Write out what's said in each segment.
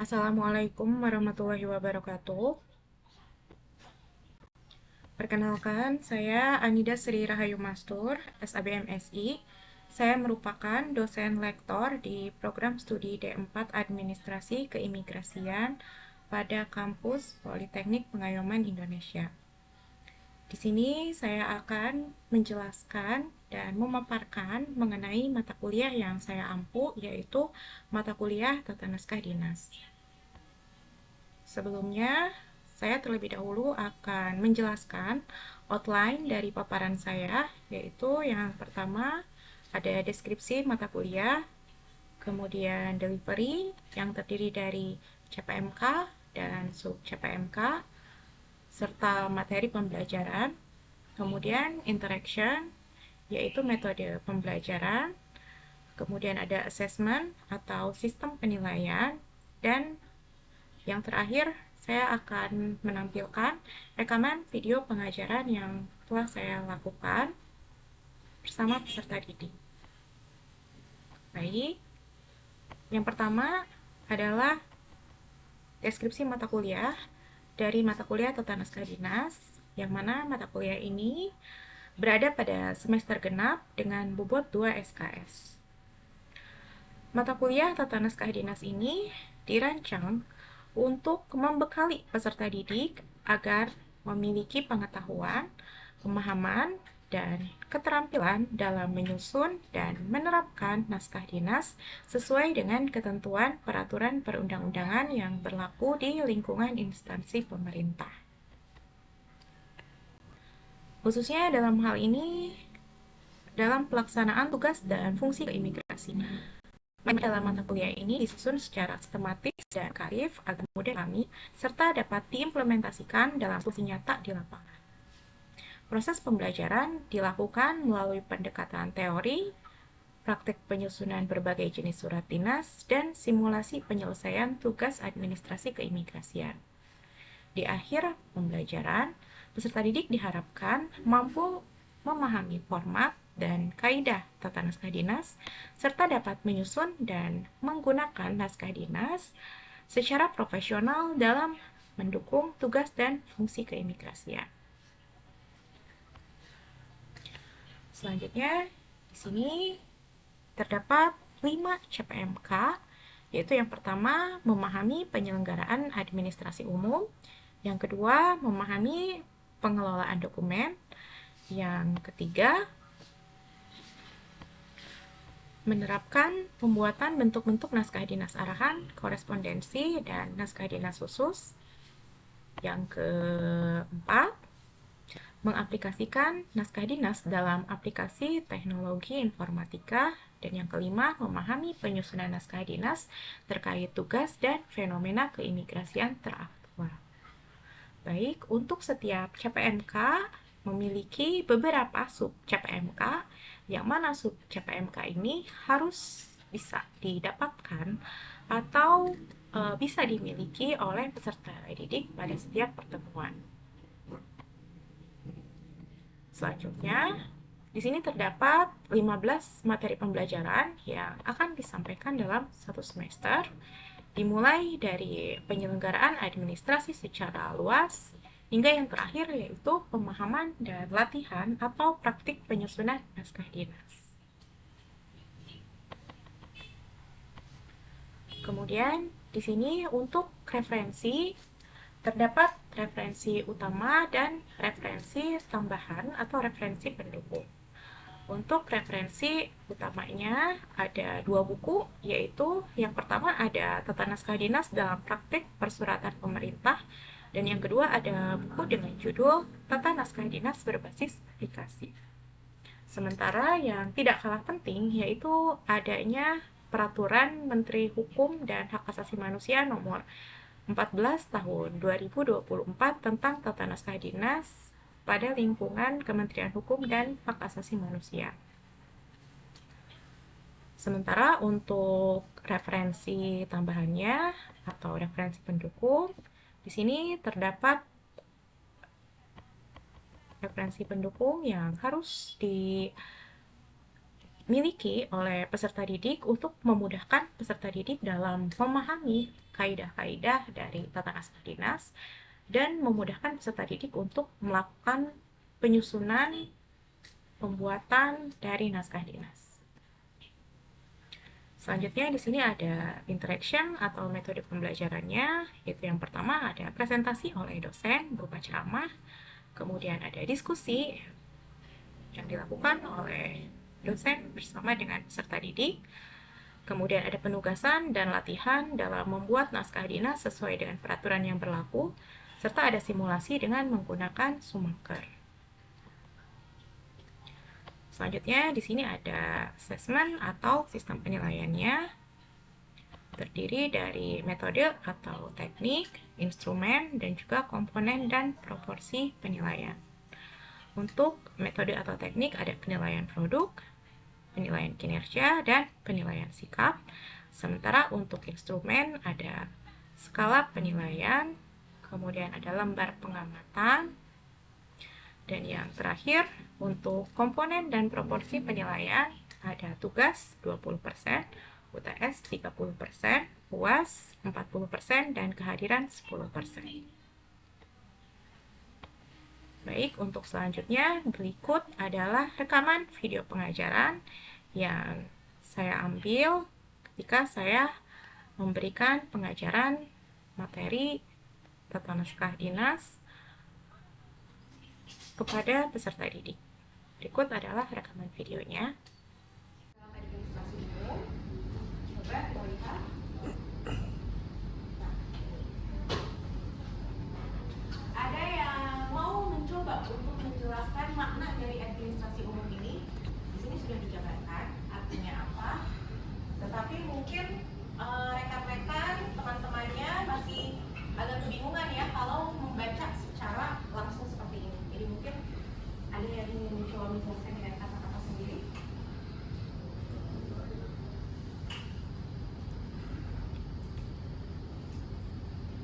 Assalamualaikum warahmatullahi wabarakatuh. Perkenalkan, saya Anida Sri Rahayu Mastur, SABMSI. Saya merupakan dosen lektor di program studi D4 Administrasi Keimigrasian pada kampus Politeknik Pengayoman Indonesia. Di sini saya akan menjelaskan dan memaparkan mengenai mata kuliah yang saya ampu, yaitu mata kuliah Tata Naskah Dinas. Sebelumnya, saya terlebih dahulu akan menjelaskan outline dari paparan saya, yaitu yang pertama ada deskripsi mata kuliah, kemudian delivery yang terdiri dari CPMK dan sub CPMK, serta materi pembelajaran, kemudian interaction, yaitu metode pembelajaran, kemudian ada assessment atau sistem penilaian, dan yang terakhir, saya akan menampilkan rekaman video pengajaran yang telah saya lakukan bersama peserta didik. Baik, yang pertama adalah deskripsi mata kuliah dari mata kuliah Tata Naskah Dinas, yang mana mata kuliah ini berada pada semester genap dengan bobot 2 SKS. Mata kuliah Tata Naskah Dinas ini dirancang untuk membekali peserta didik agar memiliki pengetahuan, pemahaman, dan keterampilan dalam menyusun dan menerapkan naskah dinas sesuai dengan ketentuan peraturan perundang-undangan yang berlaku di lingkungan instansi pemerintah. Khususnya dalam hal ini, dalam pelaksanaan tugas dan fungsi keimigrasian. Dalam mata kuliah ini disusun secara sistematis dan karif agar mudah dipahami serta dapat diimplementasikan dalam fungsi nyata di lapangan. Proses pembelajaran dilakukan melalui pendekatan teori, praktik penyusunan berbagai jenis surat dinas, dan simulasi penyelesaian tugas administrasi keimigrasian. Di akhir pembelajaran, peserta didik diharapkan mampu memahami format dan kaidah tata naskah dinas, serta dapat menyusun dan menggunakan naskah dinas secara profesional dalam mendukung tugas dan fungsi keimigrasian. Selanjutnya, di sini terdapat 5 CPMK, yaitu yang pertama, memahami penyelenggaraan administrasi umum, yang kedua, memahami pengelolaan dokumen, yang ketiga, menerapkan pembuatan bentuk-bentuk naskah dinas arahan, korespondensi, dan naskah dinas khusus. Yang keempat, mengaplikasikan naskah dinas dalam aplikasi teknologi informatika. Dan yang kelima, memahami penyusunan naskah dinas terkait tugas dan fenomena keimigrasian teraktual. Baik, untuk setiap CPMK memiliki beberapa sub CPMK, yang mana sub CPMK ini harus bisa didapatkan atau bisa dimiliki oleh peserta didik pada setiap pertemuan. Selanjutnya, di sini terdapat 15 materi pembelajaran yang akan disampaikan dalam satu semester, dimulai dari penyelenggaraan administrasi secara luas, hingga yang terakhir yaitu pemahaman dan latihan atau praktik penyusunan naskah dinas. Kemudian di sini untuk referensi terdapat referensi utama dan referensi tambahan atau referensi pendukung. Untuk referensi utamanya ada 2 buku, yaitu yang pertama ada Tata Naskah Dinas dalam Praktik Persuratan Pemerintah, dan yang kedua ada buku dengan judul Tata Naskah Dinas Berbasis Aplikasi. Sementara yang tidak kalah penting yaitu adanya Peraturan Menteri Hukum dan Hak Asasi Manusia Nomor 14 Tahun 2024 tentang Tata Naskah Dinas pada lingkungan Kementerian Hukum dan Hak Asasi Manusia. Sementara untuk referensi tambahannya atau referensi pendukung, di sini terdapat referensi pendukung yang harus dimiliki oleh peserta didik untuk memudahkan peserta didik dalam memahami kaidah-kaidah dari tata naskah dinas dan memudahkan peserta didik untuk melakukan penyusunan pembuatan dari naskah dinas. Selanjutnya di sini ada interaction atau metode pembelajarannya, yaitu yang pertama ada presentasi oleh dosen berupa ceramah, kemudian ada diskusi yang dilakukan oleh dosen bersama dengan peserta didik, kemudian ada penugasan dan latihan dalam membuat naskah dinas sesuai dengan peraturan yang berlaku, serta ada simulasi dengan menggunakan Sumaker. Selanjutnya di sini ada assessment atau sistem penilaiannya, terdiri dari metode atau teknik, instrumen, dan juga komponen dan proporsi penilaian. Untuk metode atau teknik ada penilaian produk, penilaian kinerja, dan penilaian sikap. Sementara untuk instrumen ada skala penilaian, kemudian ada lembar pengamatan, dan yang terakhir untuk komponen dan proporsi penilaian ada tugas 20%, UTS 30%, UAS 40%, dan kehadiran 10%. Baik, untuk selanjutnya berikut adalah rekaman video pengajaran yang saya ambil ketika saya memberikan pengajaran materi tata naskah dinas kepada peserta didik. Berikut adalah rekaman videonya. Administrasi umum, coba kita lihat. Ada yang mau mencoba untuk menjelaskan makna dari administrasi umum ini? Di sini sudah dijabarkan artinya apa. Tetapi mungkin rekan-rekan, teman-temannya masih agak kebingungan ya kalau membaca secara langsung seperti ini. Jadi mungkin ada yang ingin mencoba menjelaskan dengan kata-kata sendiri.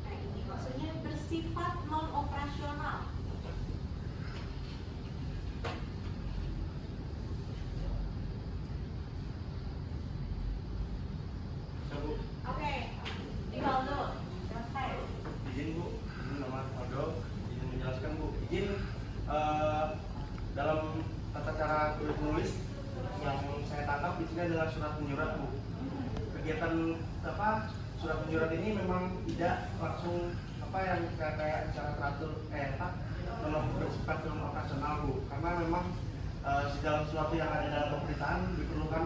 Nah ini maksudnya bersifat non-operasional. Oke, Rivaldo, selesai. Izin Bu, ini nama Rivaldo, izin menjelaskan Bu. Izin dalam tata cara tulis menulis yang saya tangkap di sini adalah surat menyurat Bu. Kegiatan surat menyurat ini memang tidak langsung yang kayak secara teratur bersifat non operasional Bu, karena memang segala sesuatu yang ada dalam pemerintahan diperlukan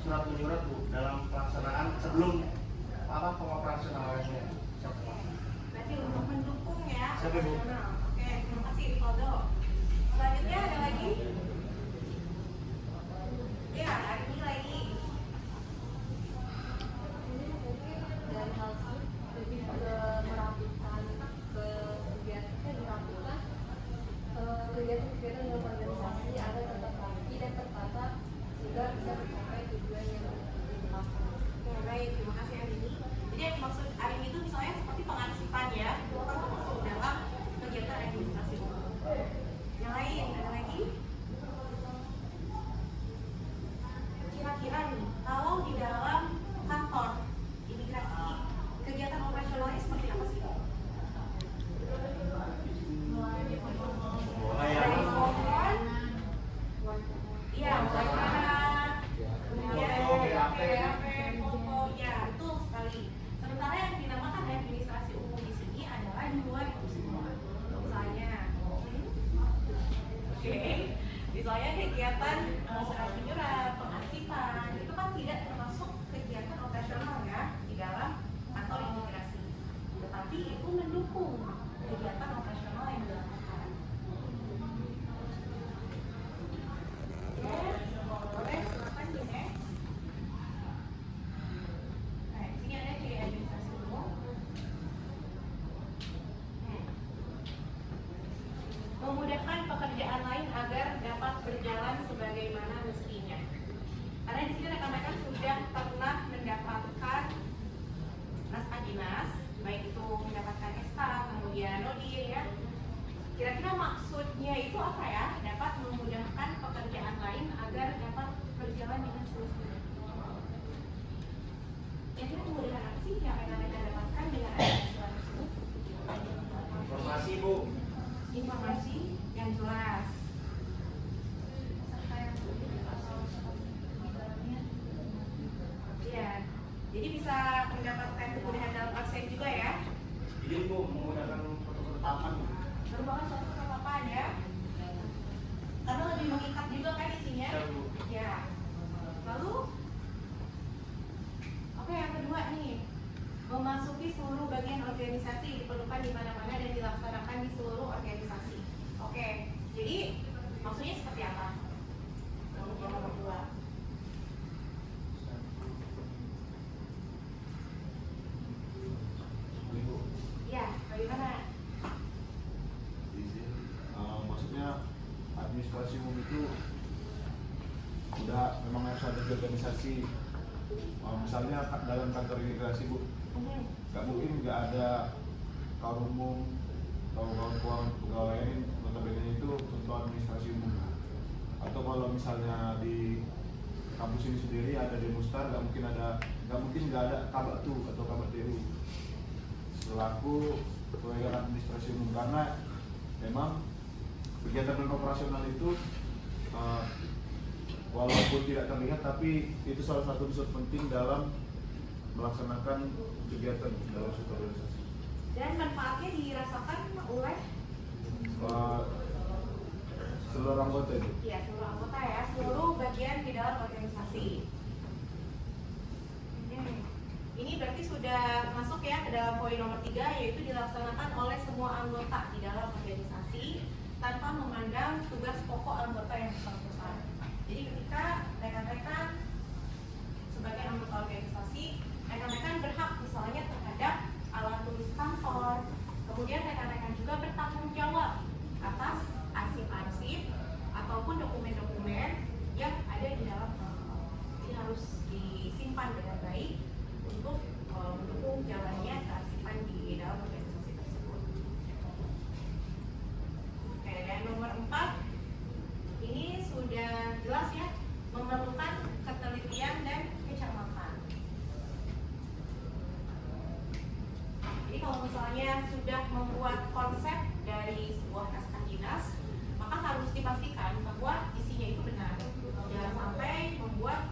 surat menyurat Bu dalam pelaksanaan sebelum pengoperasionalannya. Berarti untuk mendukung ya. Siapa Bu? Oke, terima kasih Rivaldo. Selanjutnya ada lagi? Ya, ada ini lagi. Ini mungkin dari hal itu lebih ke merapikan ke kegiatan merapikan kegiatan-kegiatan dalam organisasi agar tetap rapi dan tertata sehingga bisa mencapai tujuan yang ditetapkan. Oke, baik, terima kasih Arini. Jadi yang maksud Arini itu misalnya seperti pengarsipan ya, itu akan masuk dalam kegiatan administrasi umum. Yang lain, ada lagi? Kira-kira nih, kalau di dalam kantor imigrasi, kegiatan operasionalnya seperti apa sih? Dari pohon, iya, wawancara, kemudian foto, ya betul sekali. Sementara yang dinamakan administrasi umum di sini adalah di luar itu semua. Misalnya, misalnya kegiatan surat menyurat, pengarsipan, itu kan tidak termasuk kegiatan operasional ya di dalam kantor imigrasi. Tetapi itu mendukung kegiatan operasional yang dilakukan. Boleh, silakan di next. Nah, di sini ada ciri administrasi umum. Memudahkan pekerjaan lain agar dapat berjalan sebagaimana mestinya. Karena di sini rekan-rekan sudah pernah mendapatkan naskah dinas, baik itu mendapatkan SK, kemudian Nodi ya. Kira-kira maksudnya itu apa ya? Dapat memudahkan pekerjaan lain agar dapat berjalan dengan semestinya. Kira-kira kemudahan apa sih yang rekan-rekan dapatkan dengan adanya surat tersebut? Informasi Bu. Informasi yang jelas. Iya, jadi bisa mendapatkan kemudahan dalam absen juga ya. Izin Bu menggunakan foto ketetapan. Merupakan suatu ketetapan ya. Karena lebih mengikat juga kan isinya. Ya, Bu. Ya. Lalu, oke yang kedua nih, memasuki seluruh bagian organisasi diperlukan di mana-mana dan dilaksanakan di seluruh organisasi. Oke, jadi maksudnya seperti apa? Untuk yang nomor dua. Ibu, Ya, bagaimana? izin, maksudnya administrasi umum itu udah memang harus ada di organisasi. Misalnya dalam kantor imigrasi Bu, nggak mungkin nggak ada kaum umum atau kaum keuangan pegawai lain, notabene itu contoh administrasi umum. Atau kalau misalnya di kampus ini sendiri ada Demustar, nggak mungkin nggak ada Kabak Tu atau Kabak TU selaku kegiatan administrasi umum, karena memang kegiatan non operasional itu walaupun tidak terlihat tapi itu salah satu unsur penting dalam melaksanakan kegiatan dalam suatu organisasi. Dan manfaatnya dirasakan oleh Seluruh anggota itu. ya seluruh anggota ya, seluruh bagian di dalam organisasi. Ini berarti sudah masuk ya ke dalam poin nomor 3, yaitu dilaksanakan oleh semua anggota di dalam organisasi tanpa memandang tugas pokok anggota yang bersangkutan. Jadi ketika rekan-rekan sebagai anggota organisasi, rekan-rekan berhak misalnya terhadap alat tulis kantor, kemudian rekan-rekan juga bertanggung jawab atas arsip-arsip ataupun dokumen-dokumen yang ada di dalam kantor. Ini harus disimpan dengan baik untuk mendukung jalannya kearsipan di dalam organisasi tersebut. Oke, dan nomor 4 ini sudah jelas ya, memerlukan ketelitian dan kecermatan. Jadi kalau misalnya sudah membuat konsep dari sebuah naskah dinas, maka harus dipastikan bahwa isinya itu benar. Jangan sampai membuat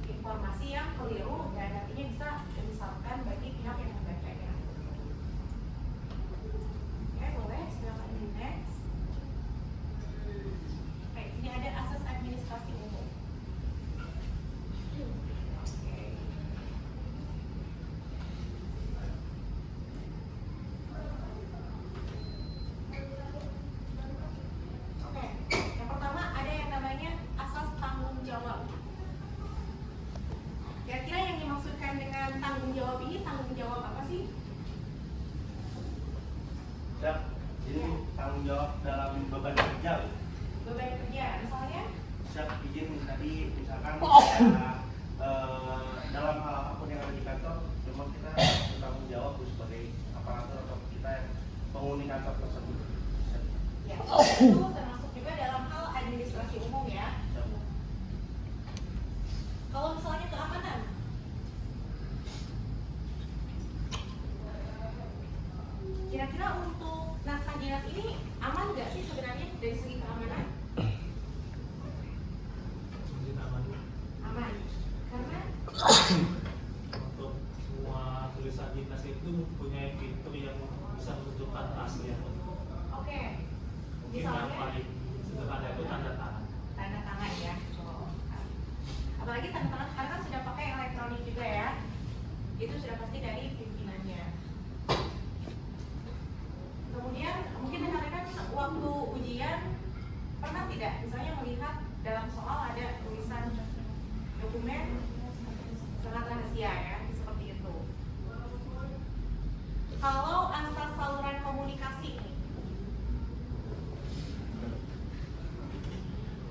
informasi yang keliru dan nantinya bisa menyesatkan bagi pihak yang membacanya. Oke, boleh silakan di next. Oke, ini ada asas administrasi umum. Oke. Oke, yang pertama ada yang namanya asas tanggung jawab. Kira-kira yang dimaksudkan dengan tanggung jawab ini, tanggung jawab apa sih? Siap. Ini tanggung jawab dalam beban kerja. Beban kerja, misalnya? Siap, izin tadi misalkan dalam hal apapun yang ada di kantor, memang kita bertanggung jawab sebagai aparatur atau kita yang penghuni kantor tersebut. Siap. Ya, itu termasuk juga dalam hal administrasi umum ya. Siap. Kalau misalnya keamanan, kira-kira untuk naskah dinas ini aman nggak sih sebenarnya dari segi keamanan? Aman, karena Untuk semua tulisan dinas itu mempunyai fitur yang bisa menunjukkan aslinya. oke, Mungkin yang misalnya paling sederhana itu tanda tangan. tanda tangan ya. Apalagi tanda tangan sekarang kan sudah pakai elektronik juga ya. Itu sudah pasti dari pimpinannya. Kemudian mungkin rekan-rekan waktu ujian pernah tidak misalnya melihat dalam soal ada tulisan dokumen sangat rahasia ya, seperti itu. Kalau asas saluran komunikasi nih,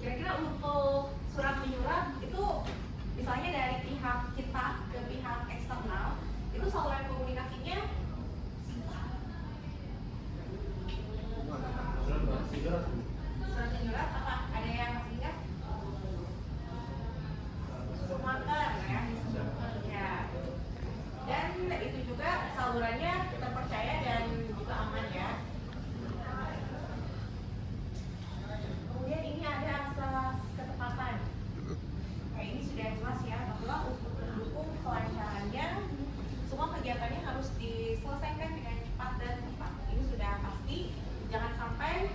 kira-kira untuk surat menyurat itu misalnya dari pihak kita ke pihak eksternal, itu saluran komunikasinya surat menyurat apa? Ada yang masih ingat? juga salurannya terpercaya dan juga aman ya. Kemudian ini ada asas ketepatan. Kayak ini sudah jelas ya bahwa untuk mendukung kelancarannya semua kegiatannya harus diselesaikan dengan cepat dan tepat. Ini sudah pasti. Jangan sampai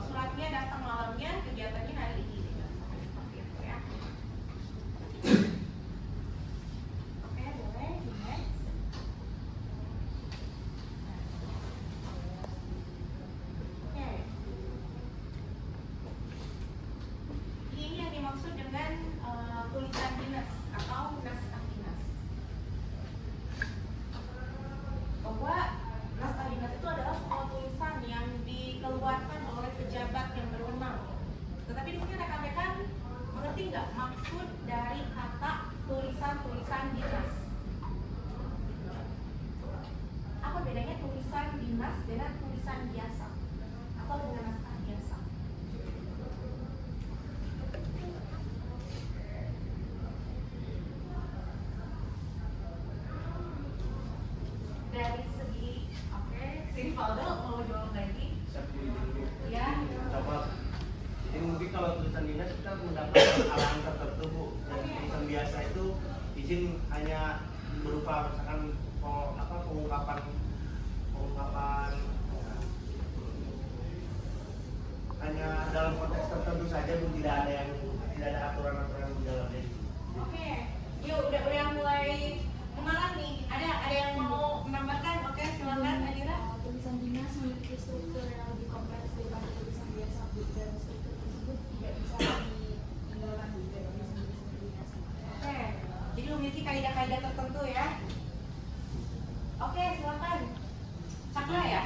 suratnya datang malamnya, kegiatannya hari ini. Jangan sampai seperti itu ya. Oke, boleh. Next. Oke. Ini yang dimaksud dengan tulisan dinas atau naskah dinas. Bahwa naskah dinas itu adalah sebuah tulisan yang dikeluarkan oleh pejabat yang berwenang. Tetapi di sini rekan-rekan mengerti nggak maksud dari kata tulisan dinas? Apa bedanya tulisan dinas dengan tulisan biasa atau dengan naskah biasa? Dari segi, oke, sini Valdo mau jawab lagi? Ya. Coba. Jadi mungkin kalau tulisan dinas kita mendapatkan arahan tertentu Bu. Dan tulisan biasa itu izin hanya berupa misalkan pengungkapan hanya dalam konteks tertentu saja Bu, tidak ada aturan-aturan di dalamnya. Oke, yuk udah mulai mengalah nih. Ada yang mau menambahkan? Oke, silakan Adira. Tulisan dinas memiliki struktur yang lebih kompleks daripada tulisan biasa, dan struktur tersebut tidak bisa ditinggalkan dari tulisan dinas. Oke, jadi memiliki kaidah-kaidah tertentu ya. Oke, silakan. Cakra ya.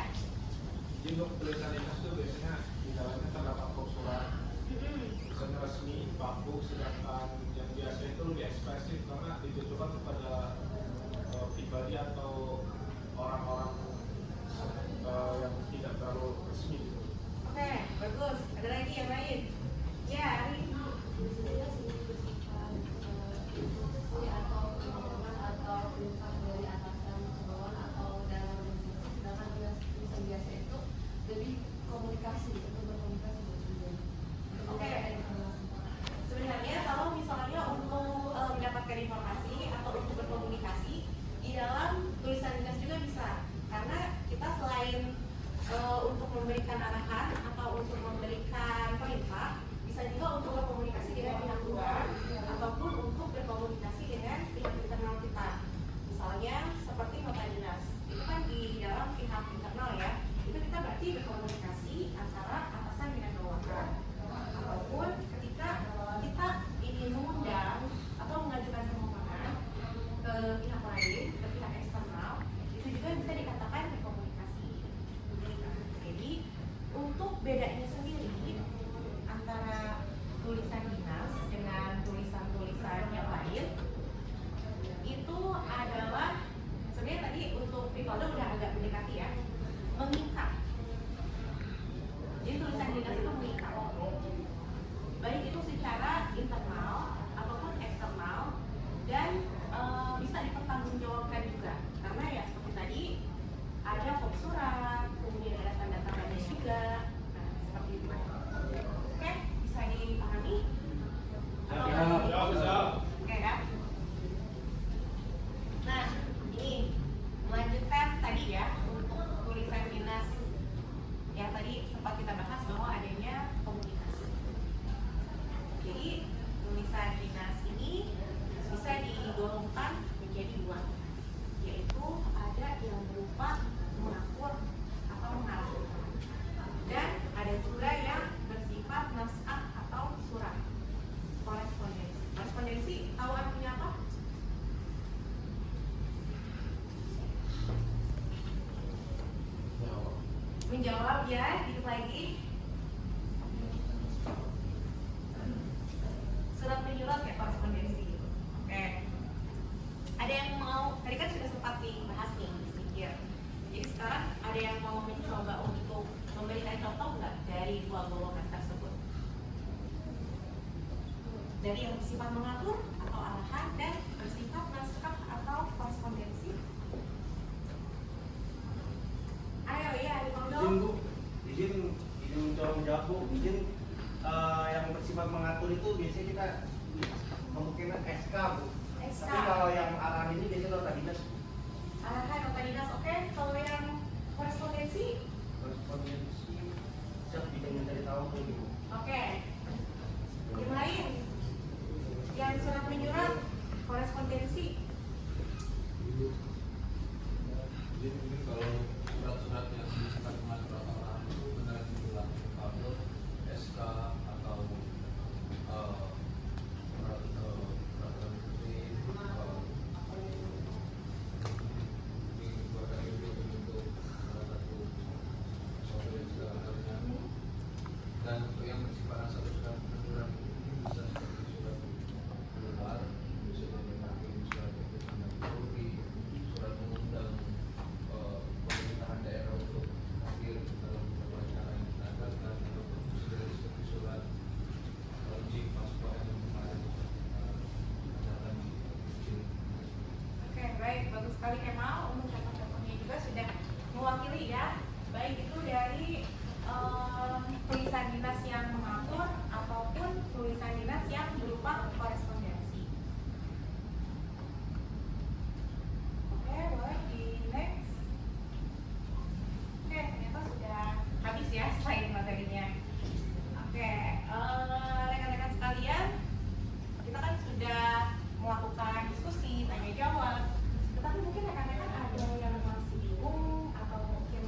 Jadi untuk tulisan dinas itu biasanya di dalamnya terdapat surat, tulisannya resmi, baku, sedangkan yang biasa itu lebih ekspresif karena ditujukan kepada pribadi atau orang-orang yang tidak terlalu resmi. Oke, bagus. Ada lagi yang lain? Ya, Ari. Atau teman atau perintah dari atasan ke bawah atau dalam organisasi, sedangkan tulisan biasa itu lebih komunikasi, untuk berkomunikasi dengan Oke. Sebenarnya kalau misalnya untuk mendapatkan informasi atau untuk berkomunikasi di dalam tulisan dinas juga bisa, karena kita selain untuk memberikan arahan atau untuk memberikan perintah, bisa juga untuk berkomunikasi dengan pihak luar ataupun untuk berkomunikasi dengan pihak internal kita. Misalnya seperti nota dinas, itu kan di dalam pihak internal ya, itu kita berarti berkomunikasi antara atasan dengan bawahan, ataupun ketika kita ingin mengundang atau mengajukan permohonan ke pihak lain, ke pihak eksternal, itu juga bisa dikatakan berkomunikasi. Jadi untuk bedanya sendiri antara tulisan dinas dengan tulisan-tulisan yang lain itu adalah sebenarnya tadi untuk Rivaldo udah agak mendekati ya, mengikat. Jadi tulisan dinas itu mengikat, baik itu secara internal ataupun eksternal, dan bisa dipertanggungjawabkan juga karena ya seperti tadi ada kop surat, kemudian ada tanda tangannya juga. Nah, seperti itu. Oke, bisa dipahami? Atau Oke kan? Nah, ini melanjutkan tadi ya untuk tulisan dinas yang tadi sempat kita bahas bahwa adanya komunikasi. Jadi tulisan dinas ini bisa digolongkan menjadi dua, yaitu ada yang berupa mengatur atau mengarahkan, dan ada juga yang bersifat naskah atau surat korespondensi. Korespondensi tahu artinya apa? Menjawab ya, dikit lagi. Surat menyurat ya, korespondensi. Oke. Ada yang mau, tadi kan sudah sempat dibahas nih, sedikit. Jadi sekarang ada yang mau mencoba untuk memberikan contoh nggak dari dua golongan tersebut? Dari yang bersifat mengatur atau arahan dan bersifat naskah atau korespondensi. kita kemungkinan SK Bu. SK. Tapi kalau yang arahan ini biasanya nota dinas. Arahan nota dinas, oke. Kalau yang korespondensi, Korespondensi bisa bidang dari tahu tuh Bu. oke. Yang lain, yang surat menyurat, korespondensi. Jadi mungkin kalau surat-surat yang disebut dengan surat arahan itu benar dibilang kalau SK atau surat peraturan menteri dikeluarkan itu untuk salah satu software yang segala macamnya. Dan untuk yang bersifat satu surat menyurat ini bisa seperti surat menular, bisa jadi mungkin surat keputusan Polri, surat mengundang pemerintahan daerah untuk hadir dalam beberapa acara yang diadakan, ataupun seperti surat uji paspor yang kemarin adakan di Oke, baik. Bagus sekali Kemal. Untuk contoh-contohnya juga sudah mewakili ya. Baik itu dari tulisan dinas yang mengatur ataupun tulisan dinas yang berupa korespondensi. Oke, boleh di next. Oke, ternyata sudah habis ya slide materinya. Oke, rekan-rekan sekalian, kita kan sudah melakukan diskusi, tanya jawab. Tetapi mungkin rekan-rekan ada yang masih bingung atau mungkin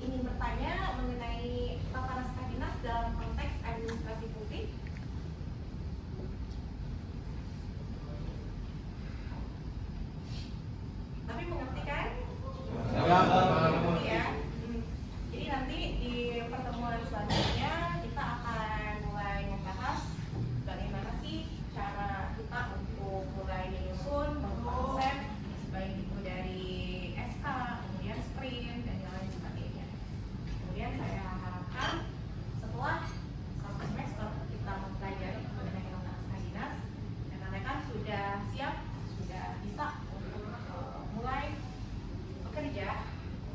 ingin bertanya mengenai tata naskah dinas dalam konteks administrasi publik. Tapi mengerti kan? Mengerti ya. Jadi nanti di pertemuan selanjutnya kita akan mulai membahas bagaimana sih cara kita untuk mulai menyusun konsep baik itu dari SK, kemudian sprint dan yang lain sebagainya. Kemudian saya harapkan setelah satu semester kita mempelajari mengenai tata naskah dinas, rekan-rekan sudah siap, sudah bisa untuk mulai bekerja,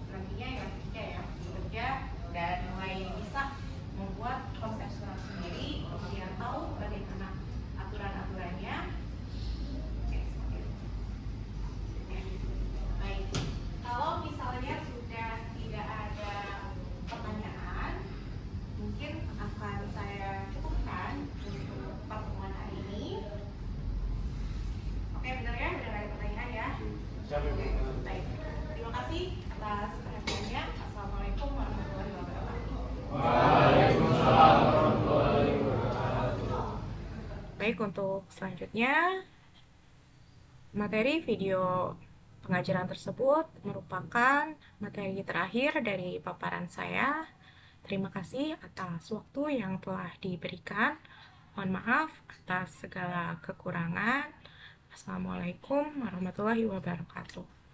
nantinya yang ketiga ya, bekerja dan mulai bisa membuat konsep surat sendiri, kemudian tahu bagaimana aturan-aturannya. Oke, seperti itu. Oke. Baik, kalau misalnya sudah tidak ada pertanyaan, mungkin akan saya cukupkan untuk pertemuan hari ini. Oke, benar ya? Benar ada pertanyaan ya? Oke, baik. Terima kasih atas perhatiannya. Assalamualaikum warahmatullahi wabarakatuh. Baik, untuk selanjutnya, materi video pengajaran tersebut merupakan materi terakhir dari paparan saya. Terima kasih atas waktu yang telah diberikan. Mohon maaf atas segala kekurangan. Assalamualaikum warahmatullahi wabarakatuh.